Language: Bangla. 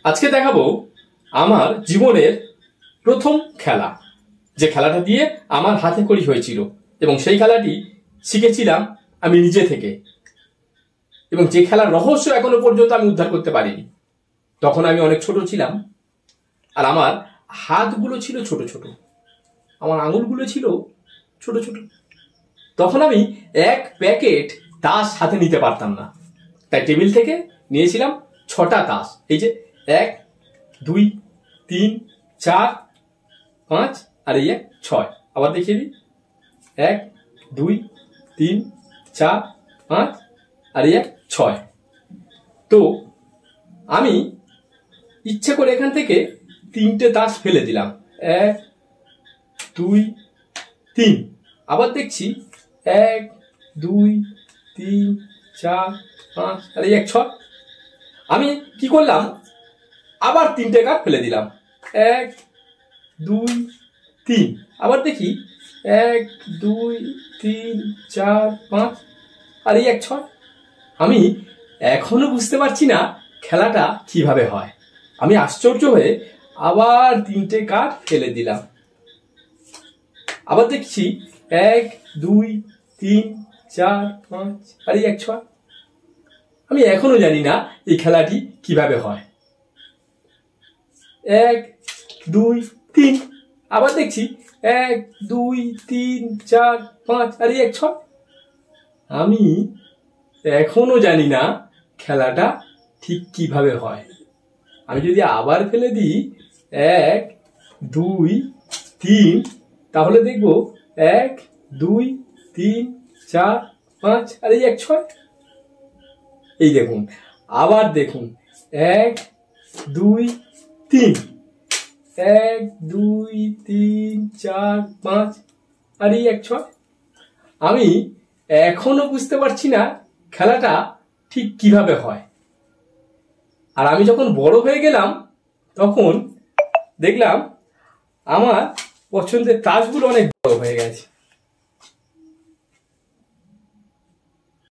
আজকে দেখাবো আমার জীবনের প্রথম খেলা, যে খেলাটা দিয়ে আমার হাতে খড়ি হয়েছিল এবং সেই খেলাটি শিখেছিলাম আমি নিজে থেকে, এবং যে খেলার রহস্য এখনো পর্যন্ত আমি উদ্ধার করতে পারিনি। তখন আমি অনেক ছোট ছিলাম আর আমার হাতগুলো ছিল ছোট ছোট, আমার আঙুলগুলো ছিল ছোট ছোট। তখন আমি এক প্যাকেট তাস হাতে নিতে পারতাম না, তাই টেবিল থেকে নিয়েছিলাম 6টা তাস। এই যে 1 2 3 4 5 আর এই 6। আবার দেখিয়ে দিই, 1 2 3 4 5 আর এই 6। তো আমি ইচ্ছে করে এখান থেকে 3টে তাস ফেলে দিলাম, 1 2 3। আবার দেখছি 1 2 3 4 5 আর এই 6। আমি কি করলাম, আবার 3টে কার্ড ফেলে দিলাম, 1 2 3। আবার দেখি 1 2 3 4 5 আর এই 6। আমি এখনো বুঝতে পারছি না খেলাটা কিভাবে হয়। আমি আশ্চর্য হয়ে আবার 3টে কার্ড ফেলে দিলাম। আবার দেখছি 1 2 3 4 5 আর এই 6। আমি এখনো জানি না এই খেলাটি কিভাবে হয়। 1 2 3। আবার দেখছি 1 2 3 4 5 আর এই 6। আমি এখনো জানি না খেলাটা ঠিক কিভাবে হয়। আমি যদি আবার ফেলে দিই 1 2 3, তাহলে দেখব 1 2 3 4 5 আর এই 6। এই দেখুন, আবার দেখুন 1 2 3, 1 2 3 4 5 আর এই 6। আমি এখনো বুঝতে পারছি না খেলাটা ঠিক কিভাবে হয়। আর আমি যখন বড় হয়ে গেলাম তখন দেখলাম আমার পছন্দের তাসগুলো অনেক বড় হয়ে গেছে।